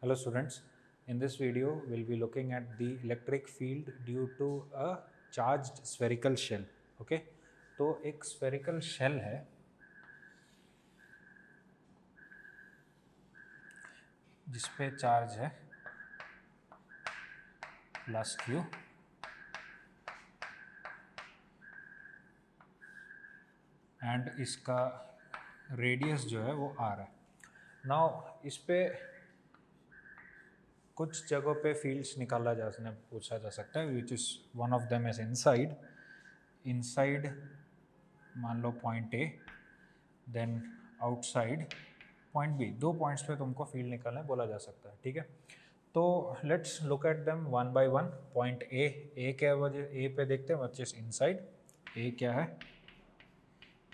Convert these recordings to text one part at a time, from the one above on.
Hello students, in this video we'll be looking at the electric field due to a charged spherical shell. Okay, तो एक spherical shell है जिसपे charge है plus Q and इसका radius जो है वो R है. नाउ इस पे कुछ जगहों पे फील्ड्स निकाला जा पूछा जा सकता है, which is one of them is inside मान लो point A, then outside point B. दो पॉइंट्स पे तुमको फील्ड निकालना बोला जा सकता है. ठीक है, तो let's look at them one by one. Point A क्या वजह ए पे देखते हैं, विच इज इनसाइड. ए क्या है?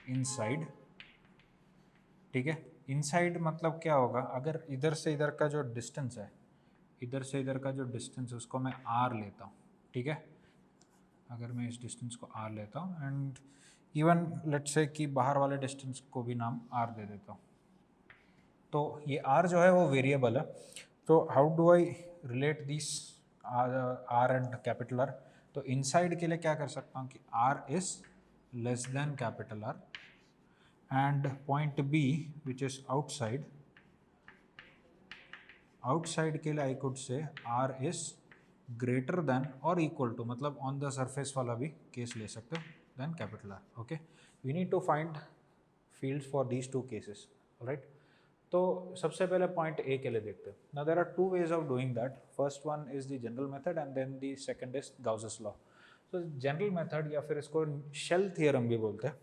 इनसाइड. ठीक है, इनसाइड मतलब क्या होगा? अगर इधर से इधर का जो डिस्टेंस है, इधर से इधर का जो डिस्टेंस है उसको मैं आर लेता हूँ. ठीक है, अगर मैं इस डिस्टेंस को आर लेता हूँ एंड इवन लेट्स से कि बाहर वाले डिस्टेंस को भी नाम आर दे देता हूँ, तो ये आर जो है वो वेरिएबल है. तो how do I relate this R and capital R? तो इनसाइड के लिए क्या कर सकता हूँ कि R is less than capital R and point B which is outside, outside के लिए I could say R is greater than और इक्वल टू, मतलब ऑन द सरफेस वाला भी केस ले सकते हो, then capital R. Okay, we need to find fields for these two cases. Right, तो सबसे पहले पॉइंट ए के लिए देखते हैं. Now there are two ways of doing that. First one is the general method and then the second is Gauss's law. तो general method या फिर इसको शेल थियरम भी बोलते हैं,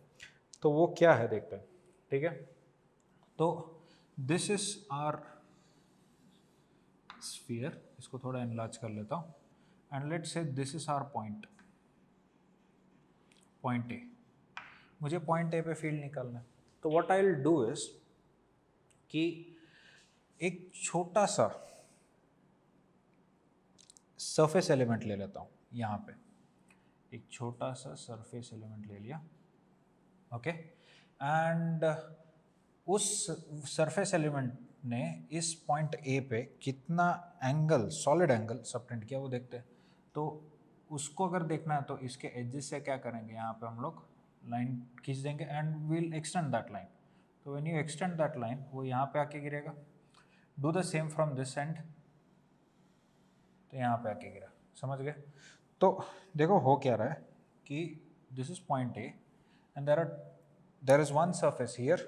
तो वो क्या है देखते हैं. ठीक है, तो दिस इज आर स्फीयर. इसको थोड़ा एनलार्ज कर लेता हूँ and let's say this is our point A. मुझे पॉइंट ए पे फील्ड निकालना है, तो what I will do is कि एक छोटा सा सरफेस एलिमेंट ले लेता हूँ. यहाँ पे एक छोटा सा सरफेस एलिमेंट ले लिया. ओके, एंड उस सरफेस एलिमेंट ने इस पॉइंट ए पे कितना एंगल, सॉलिड एंगल सबटेंड किया वो देखते हैं. तो उसको अगर देखना है तो इसके एजेस से क्या करेंगे, यहाँ पे हम लोग लाइन खींच देंगे and will extend that line. तो when you extend that line वो यहाँ पे आके गिरेगा. Do the same from this end, तो यहाँ पे आके गिरा. समझ गए? तो देखो हो क्या रहा है कि this is point A and there is one surface here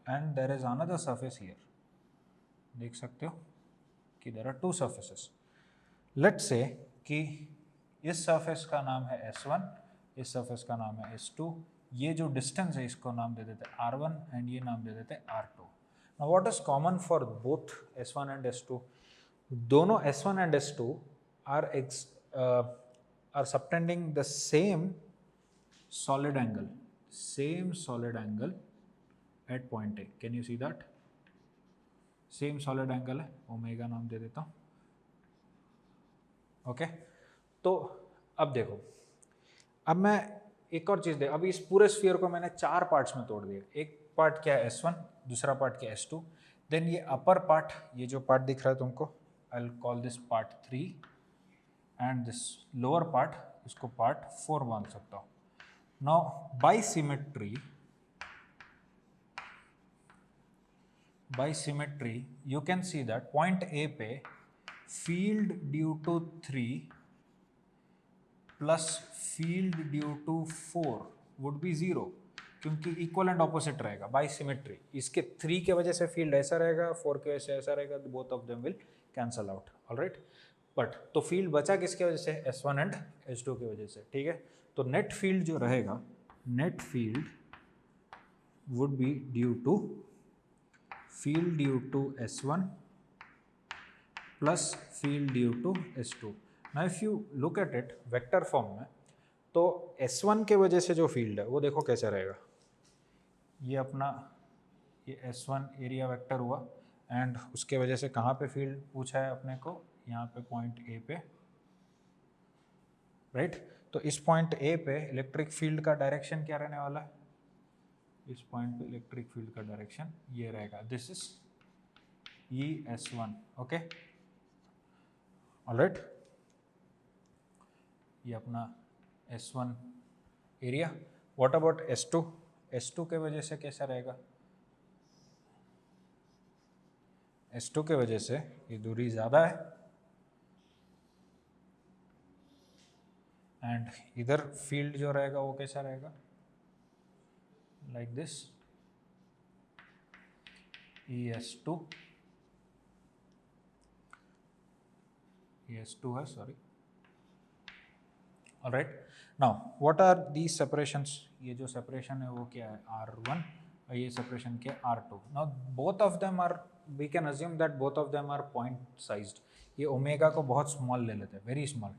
and there is another surface here. देख सकते हो कि there are two surfaces. Let's say कि इस सरफेस का नाम है S1, इस सरफेस का नाम है S2. ये जो डिस्टेंस है इसको नाम दे देते हैं R1 एंड ये नाम दे देते हैं R2. Now what is common for both S1 and S2? दोनों S1 and S2 are subtending the same solid angle at point A. Can you see that? Same solid angle है, omega नाम दे देता हूँ. Okay, तो अब देखो, अब मैं एक और चीज़ दे. अभी इस पूरे स्फीयर को मैंने चार पार्ट्स में तोड़ दिया. एक पार्ट क्या है S1, दूसरा पार्ट क्या है S2, देन ये अपर पार्ट, ये जो पार्ट दिख रहा है तुमको, I will call this part 3 and this lower part, इसको पार्ट 4 मान सकता हूँ. Now by symmetry you can see that point A पे field due to 3 plus field due to 4 would be 0, क्योंकि इक्वल एंड ऑपोजिट रहेगा by symmetry. इसके 3 के वजह से फील्ड ऐसा रहेगा, 4 के वजह से ऐसा रहेगा, both of them will cancel out. Alright, but तो फील्ड बचा किसके वजह से? S1 एंड S2 की वजह से. ठीक है, तो नेट फील्ड जो रहेगा, net field would be due to field due to S1 plus field due to S2. Now if you look at it vector form में, तो S1 के वजह से जो फील्ड है वो देखो कैसे रहेगा. ये अपना ये S1 एरिया वेक्टर हुआ एंड उसके वजह से कहाँ पे फील्ड पूछा है अपने को, यहाँ पे पॉइंट A पे. राइट, तो इस पॉइंट A पे इलेक्ट्रिक फील्ड का डायरेक्शन क्या रहने वाला है? इस पॉइंट पे इलेक्ट्रिक फील्ड का डायरेक्शन ये रहेगा, this is ES1. Okay, alright, ये अपना S1 area. What about S2? S2 के वजह से कैसा रहेगा? S2 के वजह से ये दूरी ज़्यादा है एंड इधर फील्ड जो रहेगा वो कैसा रहेगा? लाइक दिस, ES2 है, sorry. Alright, now what are these separations? ये जो सेपरेशन है वो क्या है? R1 और ये सेपरेशन क्या है? R2। Now both of them are, we can assume that both of them are point sized. ये ओमेगा को बहुत स्मॉल ले लेते हैं, वेरी स्मॉल।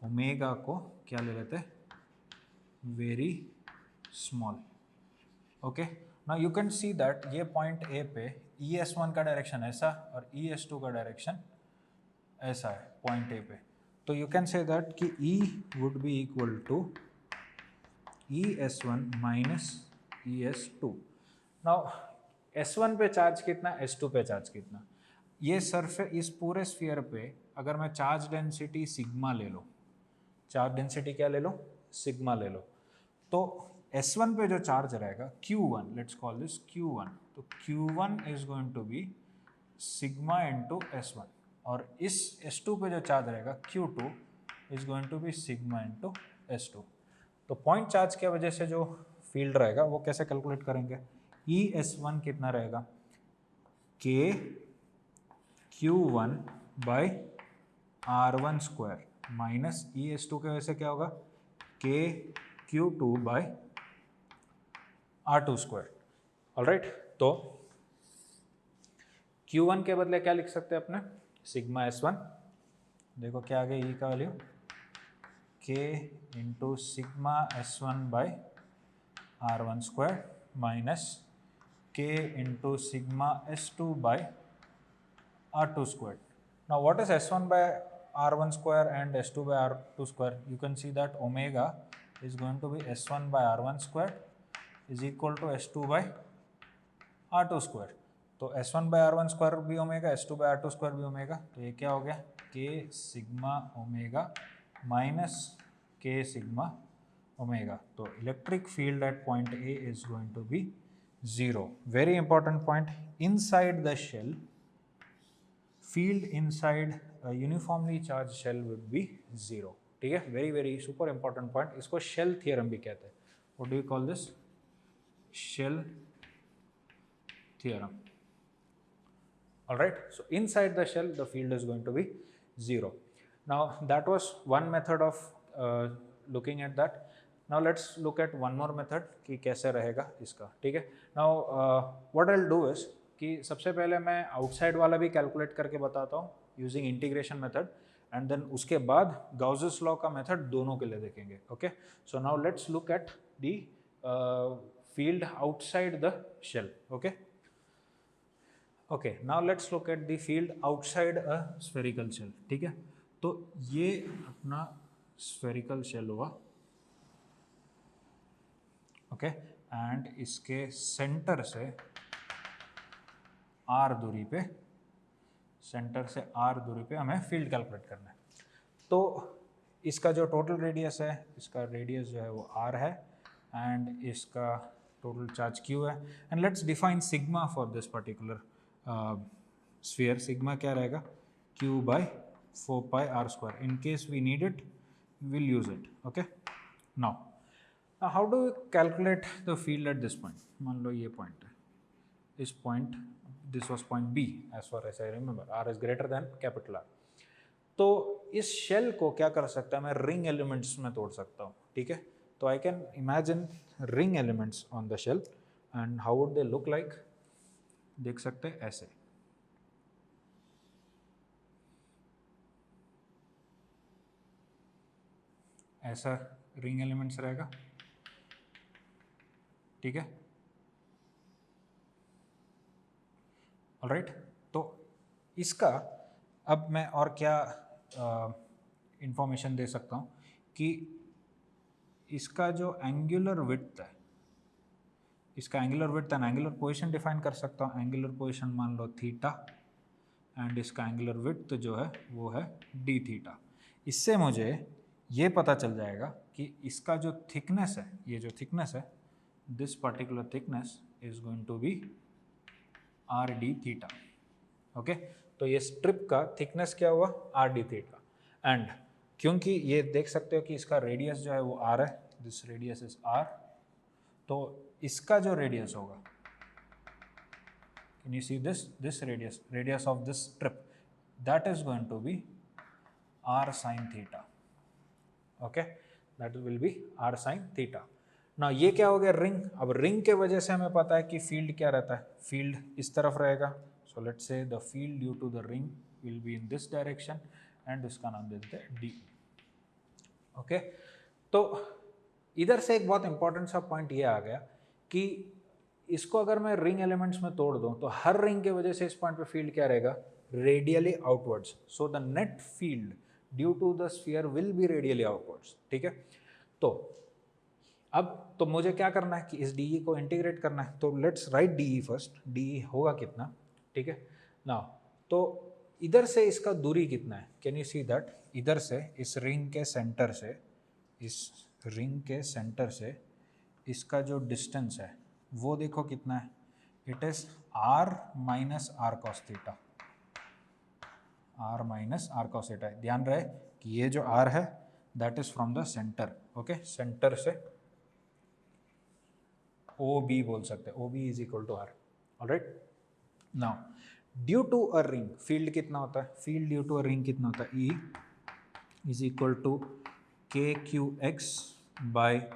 ओमेगा को क्या ले लेते हैं? Very small. Okay, now you can see that ये पॉइंट ए पे ES1 का डायरेक्शन ऐसा और ES2 का डायरेक्शन ऐसा है पॉइंट ए पे। तो यू कैन से दैट कि E would be equal to ES1 minus ES2। Now S1 पे चार्ज कितना, S2 पे चार्ज कितना? ये सरफेस, इस पूरे स्फीयर पे अगर मैं चार्ज डेंसिटी सिग्मा ले लो, चार्ज डेंसिटी क्या ले लो? सिग्मा ले लो, तो S1 पे जो चार्ज रहेगा Q1, let's call this Q1, तो Q1 is going to be sigma into S1, और इस S2 पे जो चार्ज रहेगा Q2 is going to be sigma into S2। तो पॉइंट चार्ज की वजह से जो फील्ड रहेगा वो कैसे कैलकुलेट करेंगे? ES1 कितना रहेगा? K Q1 by R1 square minus ES2 की वजह से क्या होगा? K Q2 by R2 square. Alright, तो Q1 के बदले क्या लिख सकते हैं अपने? Sigma S1। देखो क्या आ गया, E का value K into sigma S1 by R1 square minus K into sigma S2 by R2 squared. Now what is S1 by R1 square and S2 by R2 square? You can see that omega is going to be S1 by R1 square is equal to S2 by R2 square. तो S1 by R1 square भी omega, S2 by R2 square भी omega, तो ये क्या हो गया? K sigma omega minus K sigma omega. तो electric field at point A is going to be 0. Very important point. Inside the shell, field inside a uniformly charged shell would be 0. ठीक है, very very super important point. इसको shell theorem भी कहते हैं। What do you call this? Shell theorem. Alright, so inside the shell the field is going to be 0. Now that was one method of looking at that. Now let's look at one more method कि कैसे रहेगा इसका। ठीक है, now what I will do is कि सबसे पहले मैं आउटसाइड वाला भी कैलकुलेट करके बताता हूँ using integration method, and then उसके बाद गाउसेस लॉ का मेथड दोनों के लिए देखेंगे। Okay, so now let's look at the field outside the shell. Okay, okay, now let's look at the field outside a spherical shell. ठीक है, तो ये अपना स्फेरिकल शेल हुआ। ओके, एंड इसके सेंटर से R दूरी पे, सेंटर से R दूरी पे हमें फील्ड कैलकुलेट करना है। तो इसका जो टोटल रेडियस है, इसका रेडियस जो है वो R है, एंड इसका टोटल चार्ज Q है। And let's define sigma for this particular sphere. Sigma क्या रहेगा? Q by 4 pi R square. In case we need it will use it. Okay, now how do calculate the field at this point? मान लो ये point है, इस point, this was point B as far as I remember, R is greater than capital R. तो इस shell को क्या कर सकता है? मैं रिंग एलिमेंट्स में तोड़ सकता हूँ। ठीक है, तो I can imagine ring elements on the shell, and how would they look like? देख सकते हैं ऐसे। ऐसा रिंग एलिमेंट्स रहेगा। ठीक है, ऑलराइट, तो इसका अब मैं और क्या इंफॉर्मेशन दे सकता हूँ कि इसका जो एंगुलर विड्थ है, इसका angular width and angular position define कर सकता हूँ। एंगुलर पोजीशन मान लो थीटा, एंड इसका एंगुलर विड्थ जो है वो है डी थीटा। इससे मुझे ये पता चल जाएगा कि इसका जो थिकनेस है, ये जो थिकनेस है, this particular thickness is going to be R D theta. Okay, तो ये स्ट्रिप का थिकनेस क्या हुआ, आर डी थीटा। एंड क्योंकि ये देख सकते हो कि इसका रेडियस जो है वो आर है, दिस रेडियस इज आर, तो इसका जो रेडियस होगा, can you see this radius of this strip, that is going to be R sine theta. Okay, that will be R sine theta. ना ये क्या हो गया, रिंग। अब रिंग के वजह से हमें पता है कि फील्ड क्या रहता है, फील्ड इस तरफ रहेगा। So let's say the field due to the ring will be in this direction and इसका नाम दे देते हैं डी। ओके, तो इधर से एक बहुत इंपॉर्टेंट सा पॉइंट ये आ गया कि इसको अगर मैं रिंग एलिमेंट्स में तोड़ दूं तो हर रिंग के वजह से इस पॉइंट पे फील्ड क्या रहेगा, radially outwards. So the net field due to the sphere will be radially outwards. ठीक है, तो अब तो मुझे क्या करना है कि इस डी को इंटीग्रेट करना है, तो let's write D first. D होगा कितना, ठीक है ना, तो इधर से इसका दूरी कितना है, कैन यू सी दैट, इधर से इस रिंग के सेंटर से, इस रिंग के सेंटर से इसका जो डिस्टेंस है वो देखो कितना है, it is R minus R cos theta, R minus R cos theta. ध्यान रहे कि ये जो आर है that is from the centre. Okay, centre से ओ बी बोल सकते हैं, O B is equal to R. Alright, now due to a ring field कितना होता है, field due to a ring कितना होता है, E is equal to K Q X by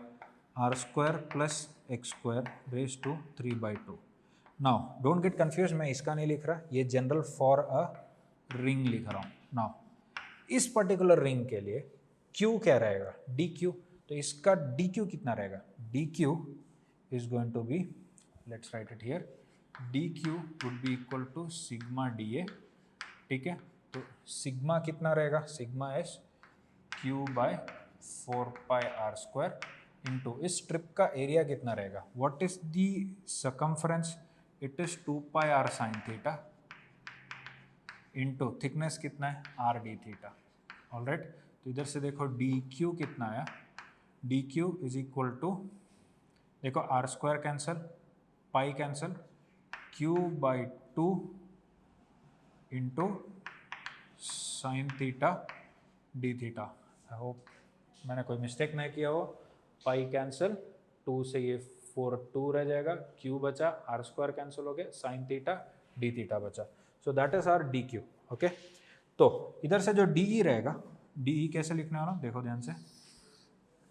R square plus X square raise to 3/2। Now don't get confuse, मैं इसका नहीं लिख रहा, ये जनरल फॉर अ रिंग लिख रहा हूँ। नाउ इस पर्टिकुलर रिंग के लिए Q क्या रहेगा, डी क्यू, तो इसका डी क्यू कितना रहेगा, D Q is going to be, let's write it here, dq would be equal to sigma dA। ठीक है, तो सिग्मा कितना रहेगा, sigma is q by 4πr² into इस स्ट्रिप का एरिया कितना रहेगा, what is the circumference, it is 2πr sine theta into thickness कितना है, आर डी थीटा। ऑलराइट, तो इधर से देखो डी क्यू कितना आया, D Q is equal to, देखो R square cancel, pi cancel, Q by 2 into sine theta D theta. I hope मैंने कोई मिस्टेक नहीं किया हो। पाई कैंसल, 2 से ये 4 2 रह जाएगा, क्यू बचा, आर स्क्वायर कैंसिल हो गया, साइन थीटा डी थीटा बचा। So that is R D Q. Okay, तो इधर से जो डी ई रहेगा, डी ई कैसे लिखने वाला, देखो ध्यान से,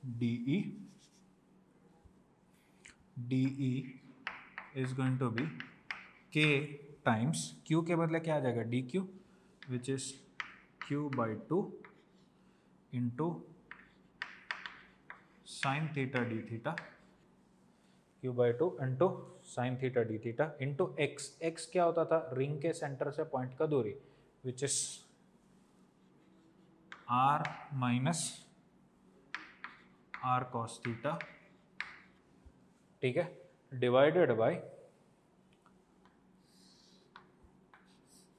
D E DE is going to be K times Q के बदले क्या आ जाएगा, DQ which is Q by 2 into sin theta d theta, Q by 2 into sin theta d theta into X। X क्या होता था, रिंग के centre से point का दूरी, which is R minus R cos theta, ठीक है, divided by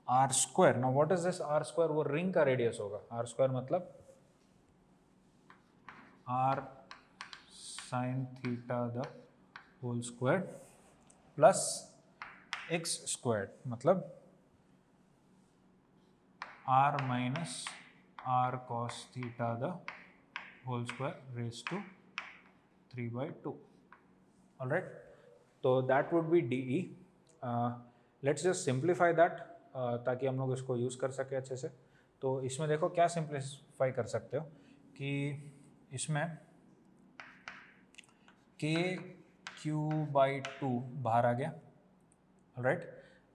R square. Now what is this R square, वो रिंग का रेडियस होगा, आर स्क्वायर मतलब R sine theta the whole square plus X square मतलब R minus R cos theta the whole square raise to 3/2। Alright, तो that would be DE। Let's just simplify that ताकि हम लोग इसको use कर सके अच्छे से। तो इसमें देखो क्या सिंप्लीफाई कर सकते हो कि इसमें के क्यू बाई 2 बाहर आ गया, राइट,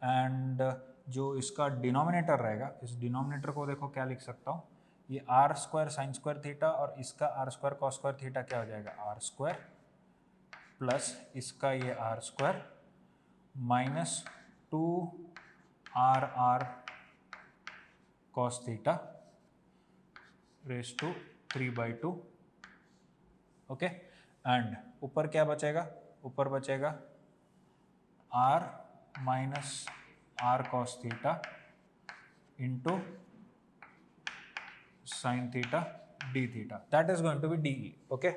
एंड जो इसका डिनोमिनेटर रहेगा, इस डिनोमिनेटर को देखो क्या लिख सकता हूँ, ये R square sine square theta और इसका R square cos square theta क्या हो जाएगा, आर स्क्वायर प्लस इसका ये R square minus 2RR cos theta raise to 3/2। Okay, and ऊपर क्या बचेगा, ऊपर बचेगा R minus R cos theta into sin theta d theta. That is going to be dE. Okay.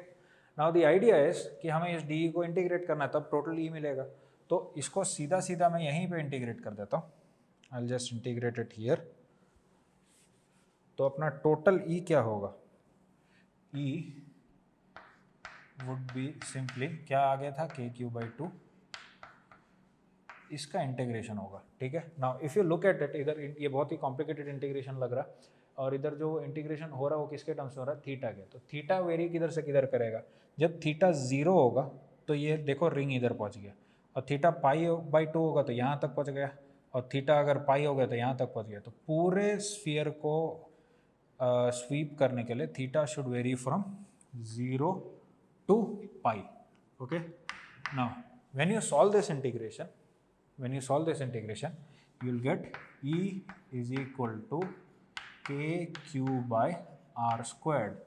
Now the idea is कि हमें इस dE को integrate करना है, तब टोटल E मिलेगा. तो इसको सीधा सीधा मैं यहीं पे इंटीग्रेट कर देता हूँ. I'll just integrate it here. तो अपना टोटल E क्या होगा? E would be simply, क्या आ गया था, KQ/2. इसका इंटीग्रेशन होगा. ठीक है. Now if you look at it, इधर ये बहुत ही कॉम्प्लिकेटेड इंटीग्रेशन लग रहा है, और इधर जो इंटीग्रेशन हो रहा है वो किसके टर्म्स में हो रहा है? थीटा के. तो थीटा वेरी किधर से किधर करेगा? जब थीटा 0 होगा तो ये देखो रिंग इधर पहुंच गया, और थीटा π/2 होगा तो यहाँ तक पहुंच गया, और थीटा अगर पाई हो गया तो यहाँ तक पहुंच गया. तो पूरे स्फीयर को स्वीप करने के लिए theta should very from 0 to π. Okay. Now when you solve this integration, you will get E is equal to KQ/R squared.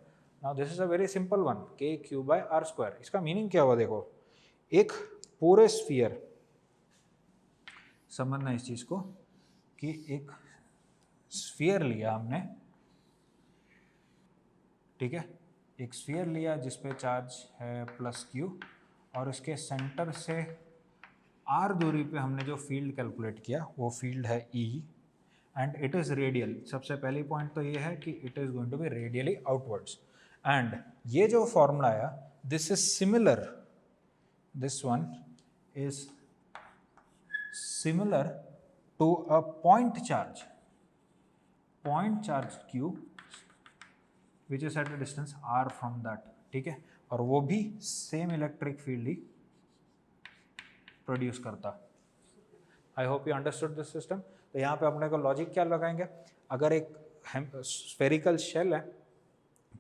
Now this is a very simple one, KQ/R square. इसका meaning क्या हुआ? देखो, एक पूरे sphere, समझना इस चीज को, कि एक स्फीयर लिया हमने, ठीक है, एक स्फीयर लिया जिसपे चार्ज है +Q, और उसके सेंटर से R दूरी पे हमने जो फील्ड कैलकुलेट किया वो फील्ड है E, and it is radial. सबसे पहली पॉइंट तो ये है कि it is going to be radially outwards. And ये जो फॉर्मूला आया, this is similar, this one is similar to a point charge Q which is at a distance R from that. ठीक है. और वो भी सेम इलेक्ट्रिक फील्ड ही produce करता. I hope you understood this system. तो यहाँ पे अपने को लॉजिक क्या लगाएंगे? अगर एक स्फेरिकल शेल है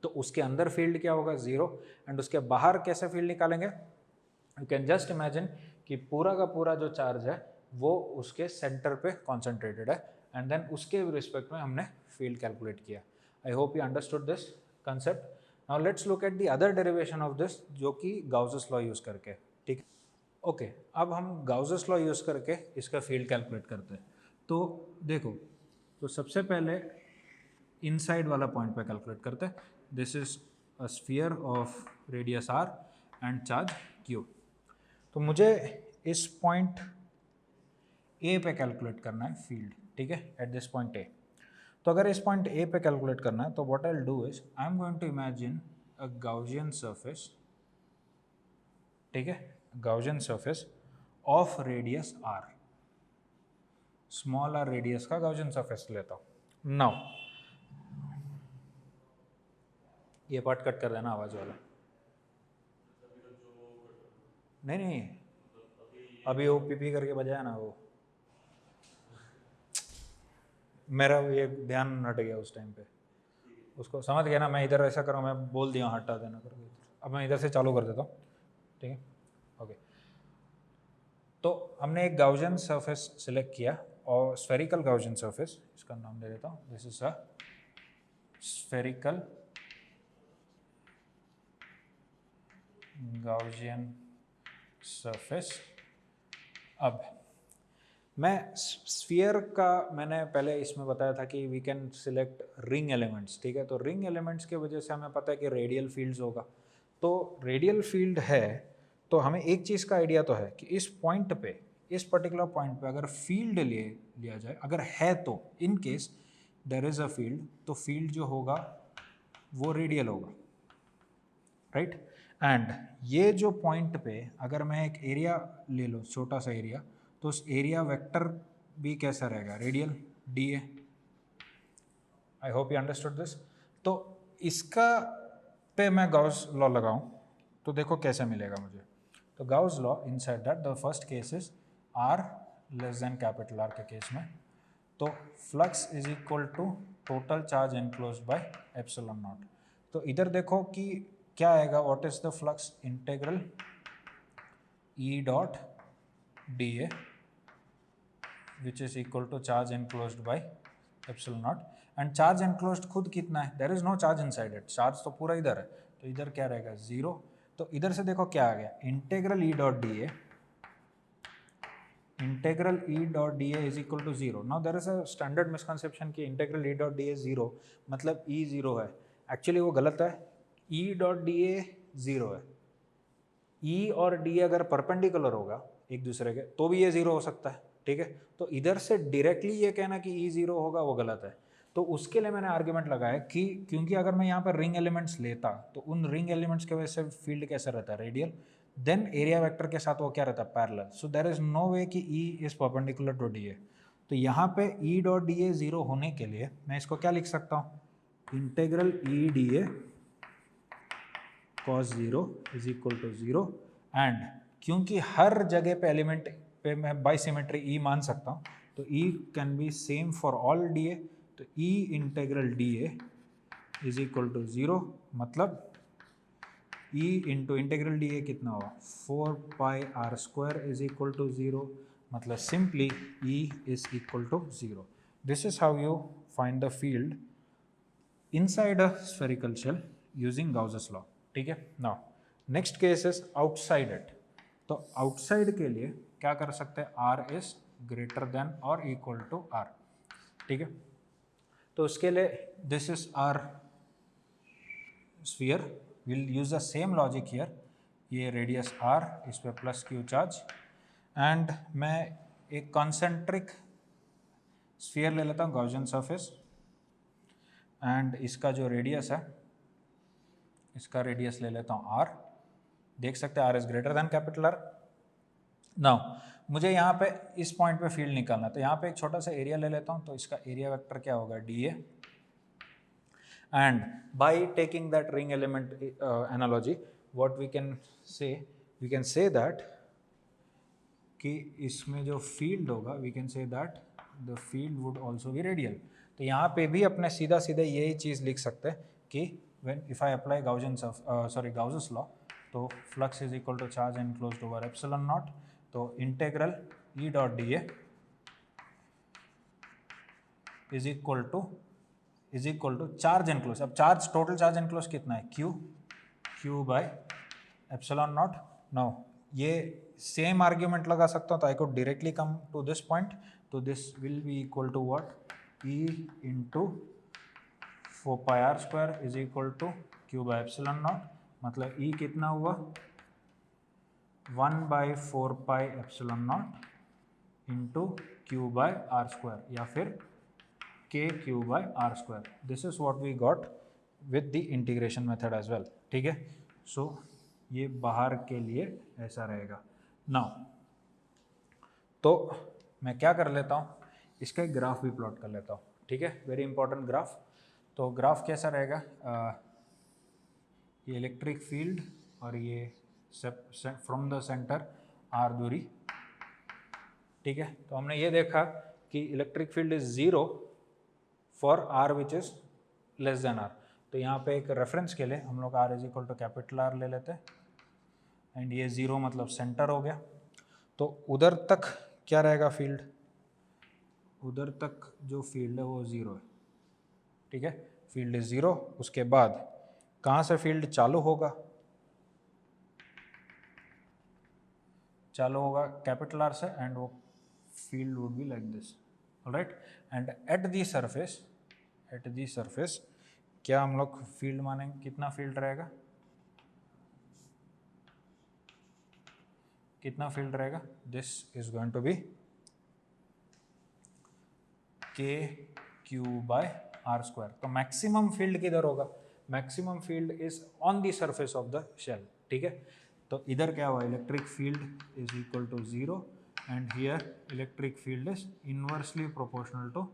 तो उसके अंदर फील्ड क्या होगा? 0. एंड उसके बाहर कैसे फील्ड निकालेंगे? यू कैन जस्ट इमेजिन कि पूरा का पूरा जो चार्ज है वो उसके सेंटर पे कॉन्सेंट्रेटेड है, एंड देन उसके रिस्पेक्ट में हमने फील्ड कैलकुलेट किया. आई hope you understood this concept. Now let's look at the other derivation of this, जो कि गाउसेस लॉ यूज करके. ठीक है. ओके, अब हम गाउसेस लॉ यूज करके इसका फील्ड कैलकुलेट करते हैं. तो देखो, तो सबसे पहले इनसाइड वाला पॉइंट पे कैलकुलेट करते हैं. This is a sphere of radius R and charge Q. तो मुझे इस पॉइंट A पे कैलकुलेट करना है फील्ड. ठीक है, एट दिस पॉइंट A. तो अगर इस पॉइंट A पे कैलकुलेट करना है तो what I will do is, I am going to imagine a Gaussian surface. ठीक है, Gaussian surface of radius R, small r radius का गाउसियन सरफेस लेता हूँ. नाउ ये पार्ट कट कर देना, आवाज वाला. नहीं, अभी वो पी करके बजाया ना, वो मेरा ये ध्यान हट गया उस टाइम पे. उसको समझ गया ना, मैं इधर ऐसा करूँ, मैं बोल दिया हटा देना करके. अब मैं इधर से चालू कर देता हूँ. ठीक है. ओके. तो हमने एक गाउसियन सरफेस सिलेक्ट किया, और स्फेरिकल गाउसियन सरफेस, इसका नाम दे देता हूँ. This is a spherical Gaussian surface. अब मैं स्फीयर का, मैंने पहले इसमें बताया था कि we can select ring elements. ठीक है. तो रिंग एलिमेंट्स की वजह से हमें पता है कि रेडियल फील्ड्स होगा. तो रेडियल फील्ड है तो हमें एक चीज़ का आइडिया तो है कि इस पॉइंट पे, इस पर्टिकुलर पॉइंट पे अगर फील्ड लिया जाए, अगर है तो, in case there is a field, तो फील्ड जो होगा वो रेडियल होगा. राइट. एंड ये जो पॉइंट पे अगर मैं एक एरिया ले लूँ, छोटा सा एरिया, तो उस एरिया वेक्टर भी कैसा रहेगा? Radial, DA. I hope you understood this. तो इसका पे मैं गाउस लॉ लगाऊं तो देखो कैसे मिलेगा मुझे. तो Gauss law inside that the first case is R less than capital R के केस में, तो flux is equal to total charge enclosed by epsilon naught. तो इधर देखो कि क्या आएगा, what is the flux? Integral E dot DA which is equal to charge enclosed by epsilon naught. And charge enclosed खुद कितना है? There is no charge inside it. Charge तो पूरा इधर है, तो इधर क्या रहेगा? 0. तो इधर से देखो क्या आ गया, integral E dot DA integral E dot D A is equal to zero. Now there is a standard misconception कि integral E dot D A zero मतलब ई जीरो है. एक्चुअली वो गलत है. E dot D A zero है. E और D अगर perpendicular होगा एक दूसरे के तो भी ये जीरो हो सकता है. ठीक है, तो इधर से डायरेक्टली ये कहना कि ई जीरो होगा वो गलत है. तो उसके लिए मैंने आर्ग्यूमेंट लगाया कि क्योंकि अगर मैं यहाँ पर रिंग एलिमेंट्स लेता तो उन रिंग एलिमेंट्स की वजह से फील्ड कैसा रहता है, रेडियल. देन एरिया वेक्टर के साथ वो क्या रहता है, parallel. So there is no way कि E is perpendicular to D A. तो यहाँ पे E dot D A zero होने के लिए मैं इसको क्या लिख सकता हूँ, integral E D A cos zero is equal to zero. And क्योंकि हर जगह पे एलिमेंट पे मैं बाई सिमेट्री ई मान सकता हूँ तो E can be same for all D A. तो E integral D A is equal to zero मतलब E into integral D A कितना होगा, 4 pi R square is equal to zero. मतलब simply E is equal to zero. This is how you find the field inside a spherical shell using Gauss's law. ठीक है. Now next case is outside it. तो outside के लिए क्या कर सकते हैं, आर इज ग्रेटर देन और इक्वल टू आर. ठीक है, तो उसके लिए this is our sphere. Will use the same logic here. ये रेडियस आर, इस पे प्लस क्यू चार्ज. एंड मैं एक कॉन्सेंट्रिक स्फीयर ले लेता हूँ, गॉसियन सरफेस. एंड इसका जो रेडियस है, इसका रेडियस ले लेता हूँ आर. देख सकते हैं R is greater than capital R. Now मुझे यहाँ पे इस पॉइंट पे फील्ड निकालना है, तो यहाँ पे एक छोटा सा एरिया ले लेता हूँ. तो इसका एरिया वेक्टर क्या होगा, D A. And by taking that ring element analogy what we can say that कि इसमें जो फील्ड होगा we can say that the field would also be radial. तो यहाँ पे भी अपने सीधा सीधा यही चीज़ लिख सकते हैं कि when if I apply Gauss's law तो flux is equal to charge enclosed over epsilon naught. तो integral E dot D A is equal to charge enclose. अब चार्ज, टोटल चार्ज एनक्लोज कितना है, Q by epsilon naught. Now ये same argument लगा सकता हूँ, तो I could directly come to this point. तो this will be equal to what, E into 4 pi R square is equal to Q by epsilon naught. मतलब E कितना हुआ, 1/4 pi epsilon naught into Q by R square या फिर K Q by R square. This is what we got with the integration method as well. ठीक है, सो ये बाहर के लिए ऐसा रहेगा. नाउ तो मैं क्या कर लेता हूँ, इसका एक ग्राफ भी प्लॉट कर लेता हूँ. ठीक है, वेरी इंपॉर्टेंट ग्राफ. तो ग्राफ कैसा रहेगा, ये इलेक्ट्रिक फील्ड और ये फ्रॉम द सेंटर आर दूरी. ठीक है, तो हमने ये देखा कि electric field is zero for R which is less than R. तो यहाँ पे एक रेफरेंस के लिए हम लोग R is equal to capital R ले लेते हैं. एंड ये जीरो मतलब सेंटर हो गया. तो उधर तक क्या रहेगा फील्ड, उधर तक जो फील्ड है वो जीरो है. ठीक है, फील्ड इज जीरो. उसके बाद कहाँ से फील्ड चालू होगा, कैपिटल आर से. एंड वो field would be like this. Alright, and at the surface क्या हम लोग फील्ड मानेंगे, कितना फील्ड रहेगा, this is going to be K Q by R square. तो मैक्सिमम फील्ड किधर होगा, maximum field is on the surface of the shell. ठीक है, तो इधर क्या हुआ, electric field is equal to zero and here electric field is inversely proportional to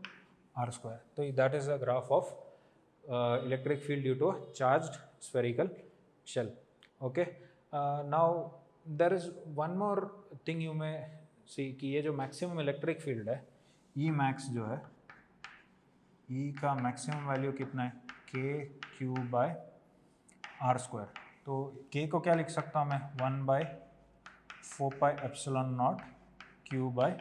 R square. तो that is the graph of electric field due to a charged spherical shell. Okay, now there is one more thing you may see कि ये जो maximum electric field है, E max जो है, ई का maximum value कितना है, के क्यू बाय आर स्क्वायर. तो के को क्या लिख सकता हूँ मैं, 1/4 pi epsilon naught Q by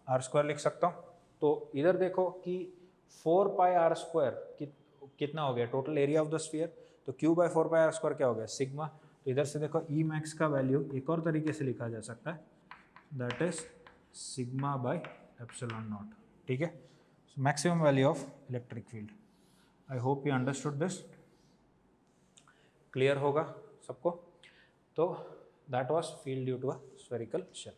R square लिख सकता हूँ. तो इधर देखो कि 4 पाई आर स्क्वायर कितना हो गया, total area of the sphere. तो Q by 4 pi R square क्या हो गया, सिग्मा. तो इधर से देखो ई मैक्स का वैल्यू एक और तरीके से लिखा जा सकता है, that is sigma by epsilon naught, ठीक है। So maximum value of electric field. I hope you understood this, clear होगा सबको। तो that was field due to a spherical shell.